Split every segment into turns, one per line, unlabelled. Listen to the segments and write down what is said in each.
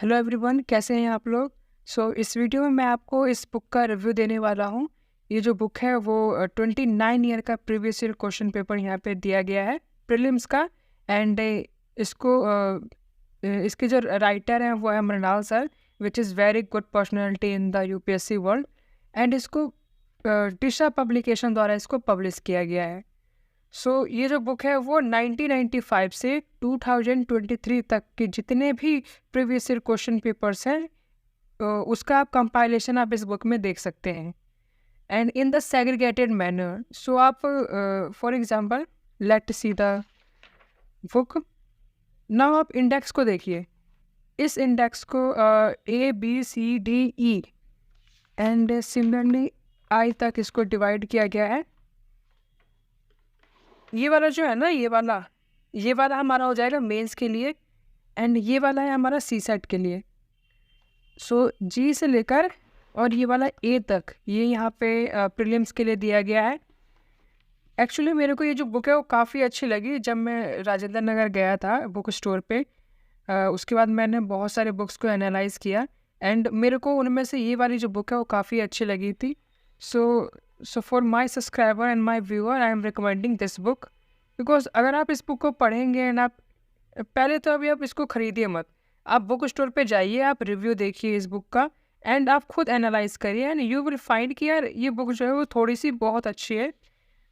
Hello everyone, कैसे हैं आप लोग। इस वीडियो में मैं आपको इस बुक का रिव्यू देने वाला हूँ। ये जो बुक है वो 29 ईयर का प्रीवियस ईयर क्वेश्चन पेपर यहाँ पे दिया गया है प्रीलिम्स का। एंड इसको इसके जो राइटर हैं वो है Mrinal sir, which is very good personality in the UPSC world. And इसको दिशा पब्लिकेशन द्वारा इसको पब्लिश किया गया है। ये जो बुक है वो 1995 से 2023 तक के जितने भी प्रीवियस ईयर क्वेश्चन पेपर्स हैं उसका आप कंपाइलेशन आप इस बुक में देख सकते हैं। And in the segregated manner, so आप for example let see the book. Now आप इंडेक्स को देखिए। इस इंडेक्स को ABCDE एंड सिमिलरली आई तक इसको डिवाइड किया गया है। ये वाला जो है ना, ये वाला हमारा हो जाएगा मेंस के लिए, एंड ये वाला है हमारा सी सेट के लिए। जी से लेकर और ये वाला ए तक ये यहाँ पे प्रीलिम्स के लिए दिया गया है। एक्चुअली मेरे को ये जो बुक है वो काफ़ी अच्छी लगी जब मैं राजेंद्र नगर गया था बुक स्टोर पे। उसके बाद मैंने बहुत सारे बुक्स को एनालाइज किया एंड मेरे को उनमें से ये वाली जो बुक है वो काफ़ी अच्छी लगी थी। So for my subscriber and my viewer I am recommending this book, because अगर आप इस बुक को पढ़ेंगे एंड आप पहले तो अभी आप इसको ख़रीदिए मत, आप बुक स्टोर पे जाइए, आप रिव्यू देखिए इस बुक का एंड आप खुद एनालाइज करिए एंड यू विल फाइंड कि यार ये बुक जो है वो थोड़ी सी बहुत अच्छी है।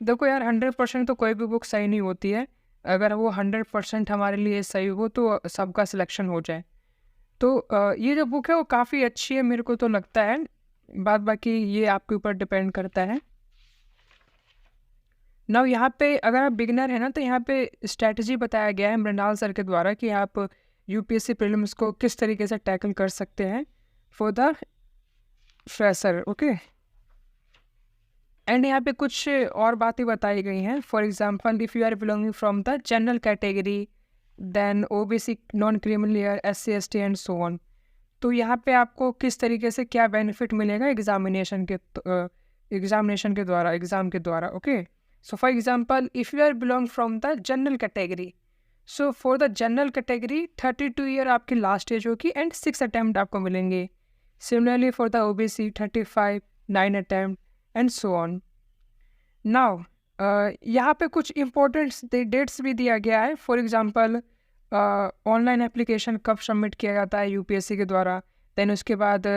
देखो यार 100% तो कोई भी बुक सही नहीं होती है। अगर वो 100% हमारे लिए सही हो तो सबका सिलेक्शन हो जाए। ये जो बुक है वो काफ़ी अच्छी है मेरे को तो लगता है। बात बाकी ये आपके ऊपर डिपेंड करता है। नाउ यहाँ पे अगर आप बिगिनर है ना तो यहाँ पे स्ट्रैटेजी बताया गया है मृणाल सर के द्वारा कि आप यूपीएससी प्रीलिम्स को किस तरीके से टैकल कर सकते हैं for the fresher. Okay, and यहाँ पे कुछ और बातें बताई गई हैं। For example, if you are belonging from the general category then OBC, non criminal, SC ST and so on. तो यहाँ पे आपको किस तरीके से क्या बेनिफिट मिलेगा एग्जाम के द्वारा। Okay, so for example if you are belong from the general category, so for the general category 32 year आपकी लास्ट एज होगी एंड 6 अटैम्प्ट आपको मिलेंगे। Similarly for the OBC 35, 9 attempt and so on. Now यहाँ पे कुछ important dates भी दिया गया है। फॉर एग्जांपल ऑनलाइन एप्लीकेशन कब सबमिट किया जाता है यूपीएससी के द्वारा। देन उसके बाद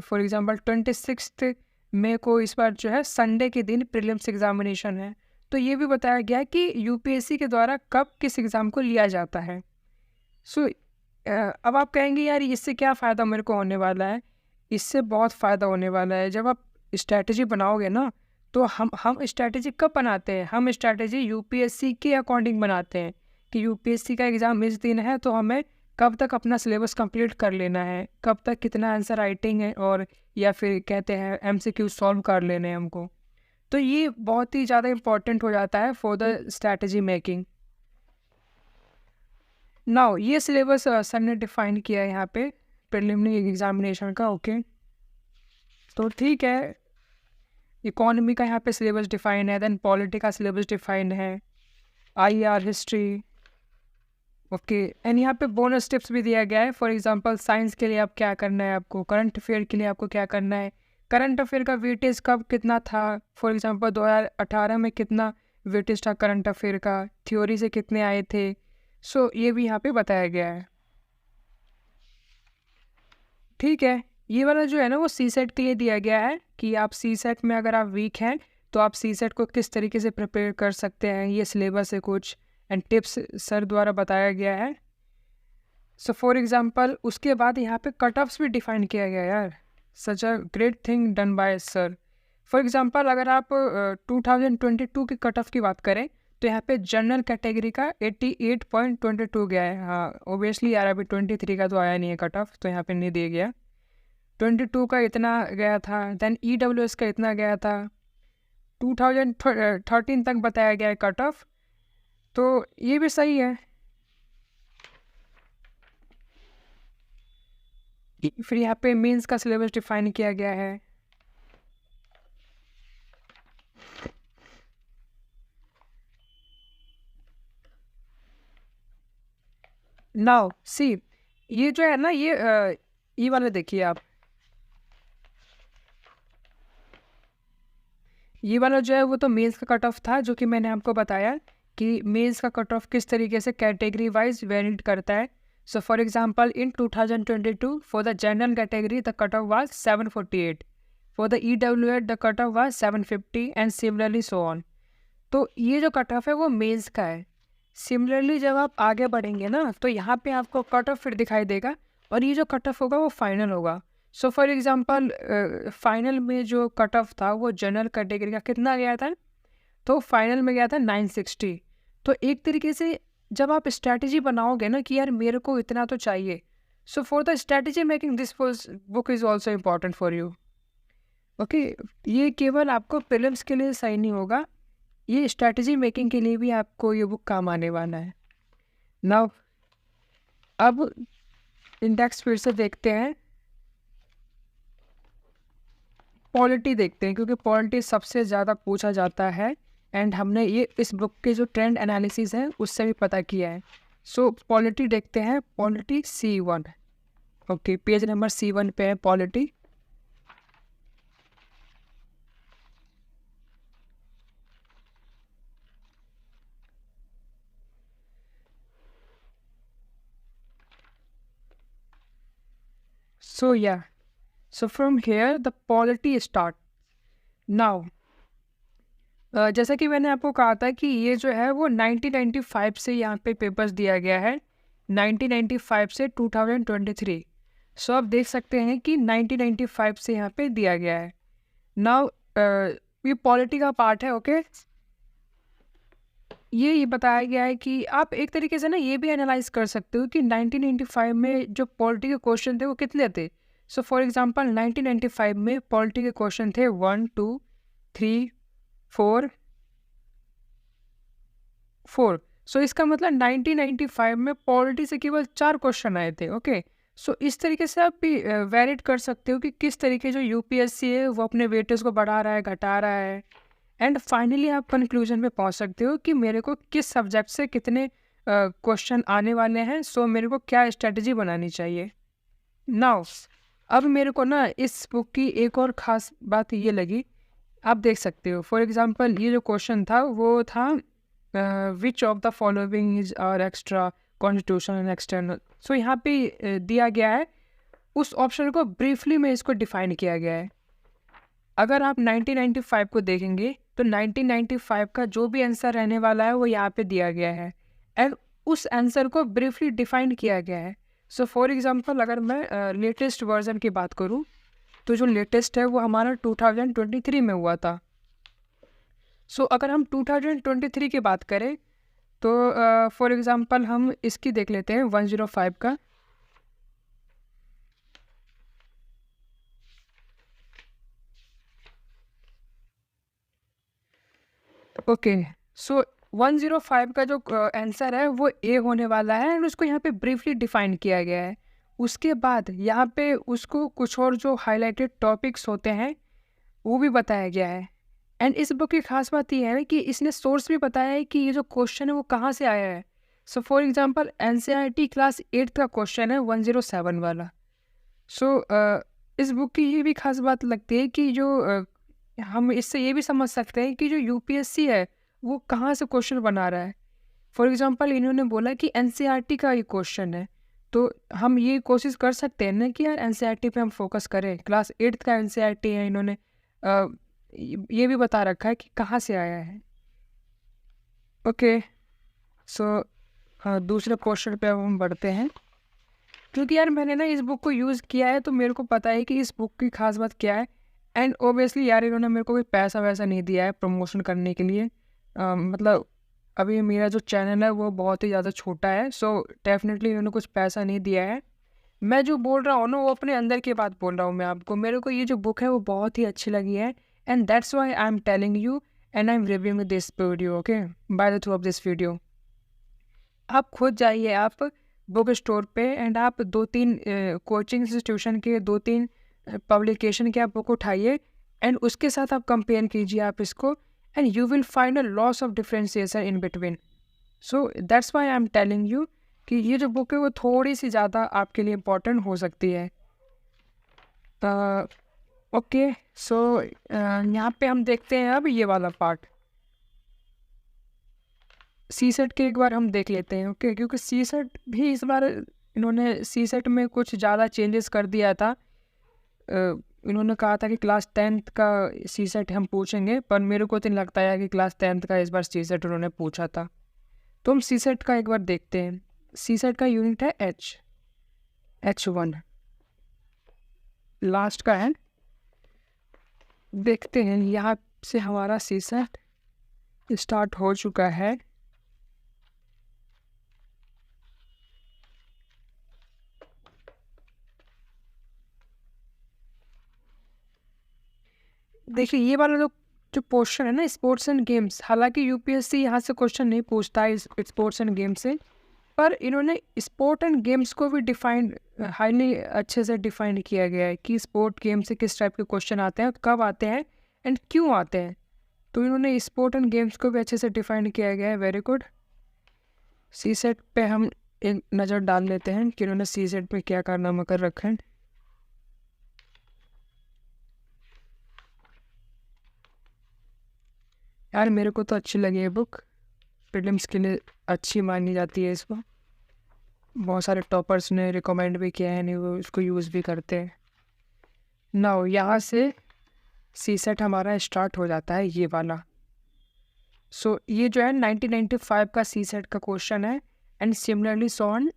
फॉर एग्जांपल 26 मई को इस बार जो है संडे के दिन प्रीलिम्स एग्जामिनेशन है। तो ये भी बताया गया है कि यूपीएससी के द्वारा कब किस एग्ज़ाम को लिया जाता है। अब आप कहेंगे यार इससे क्या फ़ायदा मेरे को होने वाला है। इससे बहुत फ़ायदा होने वाला है। जब आप स्ट्रैटेजी बनाओगे ना तो हम स्ट्रैटेजी कब बनाते हैं, हम स्ट्रैटेजी यूपीएससी के अकॉर्डिंग बनाते हैं कि यूपीएससी का एग्ज़ाम इस दिन है तो हमें कब तक अपना सिलेबस कंप्लीट कर लेना है, कब तक कितना आंसर राइटिंग है, और या फिर कहते हैं MCQ सॉल्व कर लेने हैं हमको। तो ये बहुत ही ज़्यादा इम्पॉर्टेंट हो जाता है for the strategy making. Now ये सिलेबस सर ने डिफाइन किया है यहाँ पे प्रिलिमिनरी एग्जामिनेशन का। ओके, तो ठीक है, इकोनॉमी का यहाँ पे सिलेबस डिफाइन है, देन पॉलिटी का सिलेबस डिफाइन है, IR हिस्ट्री। ओके, एंड यहाँ पे बोनस टिप्स भी दिया गया है। फॉर एग्जांपल साइंस के लिए आप क्या करना है, आपको करंट अफेयर के लिए आपको क्या करना है, करंट अफेयर का वेटेज कब कितना था। फॉर एग्जांपल 2018 में कितना वेटेज था करंट अफेयर का, थ्योरी से कितने आए थे। ये भी यहाँ पे बताया गया है। ठीक है, ये वाला जो है ना वो सी सेट के लिए दिया गया है कि आप सी सेट में अगर आप वीक हैं तो आप सी सेट को किस तरीके से प्रिपेयर कर सकते हैं। ये सिलेबस है कुछ एंड टिप्स सर द्वारा बताया गया है। फॉर एग्जांपल उसके बाद यहाँ पे कट ऑफ्स भी डिफाइन किया गया है यार। Such a great thing done by sir. For example अगर आप 2022 की कट ऑफ की बात करें तो यहाँ पे जनरल कैटेगरी का 88.22 गया है। हाँ ओबियसली यार, अभी 23 का तो आया नहीं है कट ऑफ, तो यहाँ पे नहीं दिया गया। 22 का इतना गया था, देन EWS का इतना गया था। 2013 तक बताया गया है कट ऑफ, तो ये भी सही है। फिर यहाँ पे मेंस का सिलेबस डिफाइन किया गया है। नाउ सी, ये जो है ना ये वाला देखिए आप, ये वाला जो है वो तो मेंस का कट ऑफ था, जो कि मैंने आपको बताया कि मेंस का कट ऑफ किस तरीके से कैटेगरी वाइज वेरिएट करता है। So for example in 2022 for the general category the cut off was 748, for the EWS the cut off was 750 and similarly so on. तो ये जो कट ऑफ है वो मेंस का है। सिमिलरली जब आप आगे बढ़ेंगे ना तो यहाँ पे आपको कट ऑफ फिर दिखाई देगा, और ये जो कट ऑफ होगा वो फाइनल होगा। सो फॉर एग्जांपल फाइनल में जो कट ऑफ था वो जनरल कैटेगरी का कितना गया था, तो फाइनल में गया था 960। तो एक तरीके से जब आप स्ट्रैटेजी बनाओगे ना कि यार मेरे को इतना तो चाहिए, सो for the strategy making this book is also important for you. Okay, ये केवल आपको प्रीलिम्स के लिए सही नहीं होगा, ये स्ट्रैटेजी मेकिंग के लिए भी आपको ये बुक काम आने वाला है। नाउ अब इंडेक्स फिर से देखते हैं, पॉलिटी देखते हैं, क्योंकि पॉलिटी सबसे ज़्यादा पूछा जाता है एंड हमने ये इस बुक के जो ट्रेंड एनालिसिस है उससे भी पता किया है। सो पॉलिटी देखते हैं, polity C1। Okay, page number C1 पे है polity. So from here the polity start. Now जैसा कि मैंने आपको कहा था कि ये जो है वो 1995 से यहाँ पे पेपर्स दिया गया है, 1995 से 2023। सो आप देख सकते हैं कि 1995 से यहाँ पे दिया गया है। नाउ ये पॉलिटी का पार्ट है। ओके, ये बताया गया है कि आप एक तरीके से ना ये भी एनालाइज कर सकते हो कि 1995 में जो पॉलिटी के क्वेश्चन थे वो कितने थे। सो फॉर एग्जांपल 1995 में पॉलिटी के क्वेश्चन थे 1 2 3 4 4। सो इसका मतलब 1995 में पॉलिटी से केवल 4 क्वेश्चन आए थे। ओके, सो इस तरीके से आप भी वेरिएट कर सकते हो कि किस तरीके जो यूपीएससी है वो अपने वेटेज को बढ़ा रहा है, घटा रहा है, एंड फाइनली आप कंक्लूजन पे पहुंच सकते हो कि मेरे को किस सब्जेक्ट से कितने क्वेश्चन आने वाले हैं, सो मेरे को क्या स्ट्रेटजी बनानी चाहिए। नाउ अब मेरे को ना इस बुक की एक और ख़ास बात ये लगी, आप देख सकते हो फॉर एग्जांपल ये जो क्वेश्चन था वो था which of the following is are extra constitutional and external. So यहाँ पे दिया गया है, उस ऑप्शन को ब्रीफली में इसको डिफाइन किया गया है। अगर आप 1995 को देखेंगे तो 1995 का जो भी आंसर रहने वाला है वो यहाँ पे दिया गया है, एंड उस आंसर को ब्रीफली डिफाइन किया गया है। सो फॉर एग्जांपल अगर मैं लेटेस्ट वर्जन की बात करूँ तो जो लेटेस्ट है वो हमारा 2023 में हुआ था। सो अगर हम 2023 की बात करें तो फॉर एग्जांपल हम इसकी देख लेते हैं 105 का। ओके, सो 105 का जो आंसर है वो ए होने वाला है, एंड उसको यहाँ पे ब्रीफली डिफाइन किया गया है। उसके बाद यहाँ पे उसको कुछ और जो हाईलाइटेड टॉपिक्स होते हैं वो भी बताया गया है, एंड इस बुक की खास बात यह है कि इसने सोर्स भी बताया है कि ये जो क्वेश्चन है वो कहाँ से आया है। So for example NCERT class 8 का क्वेश्चन है 107 वाला। सो इस बुक की ये भी खास बात लगती है कि जो हम इससे ये भी समझ सकते हैं कि जो यूपीएससी है वो कहाँ से क्वेश्चन बना रहा है। फॉर एग्जांपल इन्होंने बोला कि NCERT का ये क्वेश्चन है, तो हम ये कोशिश कर सकते हैं ना कि यार NCERT पे हम फोकस करें, क्लास 8 का NCERT है, इन्होंने ये भी बता रखा है कि कहाँ से आया है। ओके, सो दूसरे क्वेश्चन पे अब हम बढ़ते हैं, क्योंकि यार मैंने ना इस बुक को यूज़ किया है तो मेरे को पता है कि इस बुक की खास बात क्या है, एंड ओबियसली यार इन्होंने मेरे को कोई पैसा वैसा नहीं दिया है प्रमोशन करने के लिए। मतलब अभी मेरा जो चैनल है वो बहुत ही ज़्यादा छोटा है, सो डेफिनेटली इन्होंने कुछ पैसा नहीं दिया है। मैं जो बोल रहा हूँ ना वो अपने अंदर की बात बोल रहा हूँ मैं आपको। मेरे को ये जो बुक है वो बहुत ही अच्छी लगी है, and that's why I am telling you and I am reviewing this video. Okay, by the through of this video आप खुद जाइए आप बुक स्टोर पे, एंड आप 2-3 कोचिंग इंस्टीट्यूशन के 2-3 पब्लिकेशन के आप बुक उठाइए, एंड उसके साथ आप कंपेयर कीजिए आप इसको, and you will find a loss of differentiation in between. So that's why I am telling you, कि ये जो बुक है वो थोड़ी सी ज़्यादा आपके लिए इम्पोर्टेंट हो सकती है। ओके, सो यहाँ पे हम देखते हैं अब ये वाला पार्ट। सी सेट के एक बार हम देख लेते हैं, ओके, क्योंकि सी सेट भी इस बार इन्होंने सी सेट में कुछ ज़्यादा चेंजेस कर दिया था। इन्होंने कहा था कि क्लास 10th का सी सेट हम पूछेंगे, पर मेरे को तो नहीं लगता है कि क्लास 10th का इस बार सी सेट उन्होंने पूछा था। तो हम सी सेट का एक बार देखते हैं। सी सेट का यूनिट है H1 लास्ट का है। देखते हैं, यहाँ से हमारा सी सेट स्टार्ट हो चुका है। देखिए ये वाला जो जो क्वेश्चन है ना, स्पोर्ट्स एंड गेम्स, हालांकि यूपीएससी यहाँ से क्वेश्चन नहीं पूछता है स्पोर्ट्स एंड गेम्स से, पर इन्होंने स्पोर्ट एंड गेम्स को भी डिफाइन हाईली अच्छे से डिफाइन किया गया है कि स्पोर्ट गेम से किस टाइप के क्वेश्चन आते हैं, कब आते हैं एंड क्यों आते हैं। तो इन्होंने स्पोर्ट एंड गेम्स को भी अच्छे से डिफाइन किया गया है। Very good. सी सेट पे हम एक नज़र डाल लेते हैं कि इन्होंने सी सेट पे क्या कारनामा कर रखा है। यार मेरे को तो अच्छी लगी है बुक, प्रीलिम्स के लिए अच्छी मानी जाती है इसको। बहुत सारे टॉपर्स ने रिकमेंड भी किया है, नहीं वो इसको यूज़ भी करते हैं। नाउ यहाँ से सी सेट हमारा स्टार्ट हो जाता है ये वाला। सो ये जो है 1995 का सी सेट का क्वेश्चन है and similarly so on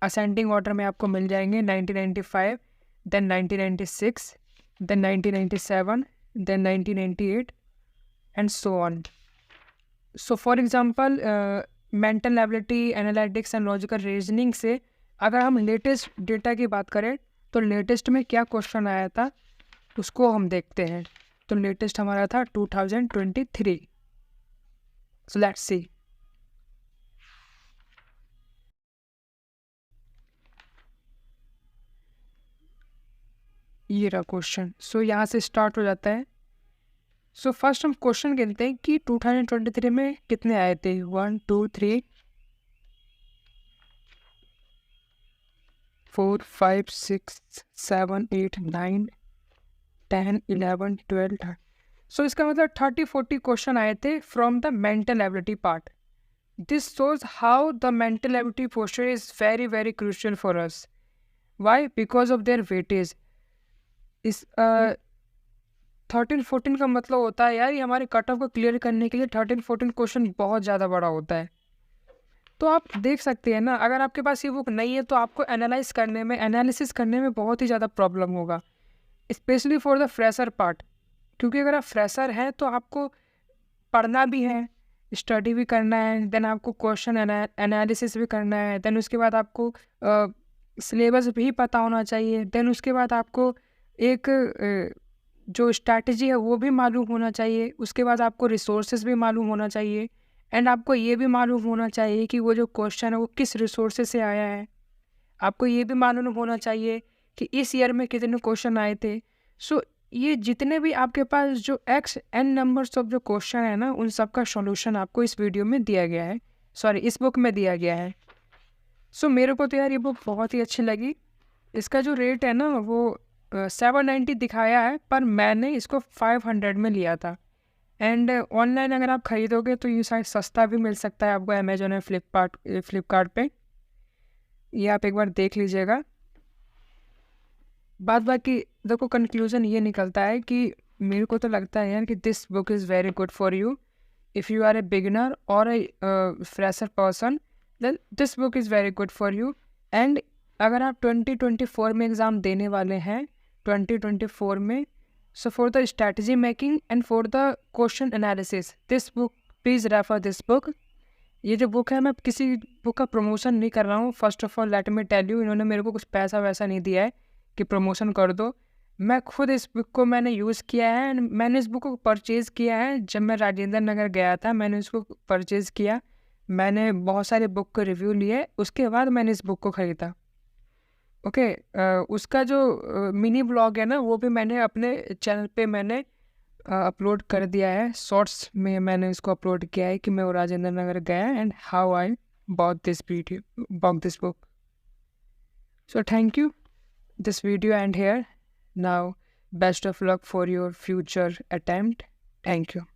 ascending order में आपको मिल जाएंगे। 1995, then 1996, then 1997, then 1998 and so on. So for example mental ability, analytics and logical reasoning से अगर हम लेटेस्ट डेटा की बात करें तो लेटेस्ट में क्या क्वेश्चन आया था उसको हम देखते हैं। तो लेटेस्ट हमारा था 2023। So let's see. ये रहा क्वेश्चन। सो यहाँ से स्टार्ट हो जाता है। सो फर्स्ट हम क्वेश्चन गिनते हैं कि 2023 में कितने आए थे। 1 2 3 4 5 6 7 8 9 10 11 12। सो इसका मतलब 30-40 क्वेश्चन आए थे from the mental ability part. This shows how the mental ability portion is very very crucial for us. Why? Because of their weightage. इस 13-14 का मतलब होता है यार, ये हमारे कट ऑफ को क्लियर करने के लिए 13-14 क्वेश्चन बहुत ज़्यादा बड़ा होता है। तो आप देख सकते हैं ना, अगर आपके पास ये बुक नहीं है तो आपको एनालिसिस करने में बहुत ही ज़्यादा प्रॉब्लम होगा, specially for the fresher part. क्योंकि अगर आप फ्रेशर हैं तो आपको पढ़ना भी है, स्टडी भी करना है, देन आपको क्वेश्चन एनालिसिस भी करना है, देन उसके बाद आपको सिलेबस भी पता होना चाहिए, देन उसके बाद आपको एक जो स्ट्रैटेजी है वो भी मालूम होना चाहिए, उसके बाद आपको रिसोर्सेज भी मालूम होना चाहिए, एंड आपको ये भी मालूम होना चाहिए कि वो जो क्वेश्चन है वो किस रिसोर्सेज से आया है। आपको ये भी मालूम होना चाहिए कि इस ईयर में कितने क्वेश्चन आए थे। सो ये जितने भी आपके पास जो n नंबर्स ऑफ जो क्वेश्चन है ना, उन सब का सॉल्यूशन आपको इस वीडियो में दिया गया है, सॉरी इस बुक में दिया गया है। सो मेरे को तो यार ये बुक बहुत ही अच्छी लगी। इसका जो रेट है ना वो 790 दिखाया है, पर मैंने इसको 500 में लिया था। एंड ऑनलाइन अगर आप ख़रीदोगे तो ये शायद सस्ता भी मिल सकता है आपको अमेजोन और फ्लिपकार्ट पे। ये आप एक बार देख लीजिएगा। बात बाकी देखो, कंक्लूजन ये निकलता है कि मेरे को तो लगता है यार कि this book is very good for you if you are a beginner और a fresher person, then this book is very good for you. And अगर आप 2024 में एग्ज़ाम देने वाले हैं 2024 में, सो for the strategy making and for the question analysis this book, please refer this book. ये जो बुक है, मैं किसी बुक का प्रमोशन नहीं कर रहा हूँ। First of all let me tell you, इन्होंने मेरे को कुछ पैसा वैसा नहीं दिया है कि प्रमोशन कर दो। मैं खुद इस बुक को मैंने यूज़ किया है एंड मैंने इस बुक को परचेज़ किया है। जब मैं राजेंद्र नगर गया था मैंने इसको परचेज़ किया, मैंने बहुत सारे बुक के रिव्यू लिए, उसके बाद मैंने इस बुक को ख़रीदा। ओके, उसका जो मिनी ब्लॉग है ना वो भी मैंने अपने चैनल पे मैंने अपलोड कर दिया है। शॉर्ट्स में मैंने इसको अपलोड किया है कि मैं राजेंद्र नगर गया and how I about this book. So thank you. This video end here. Now, best of luck for your future attempt. Thank you.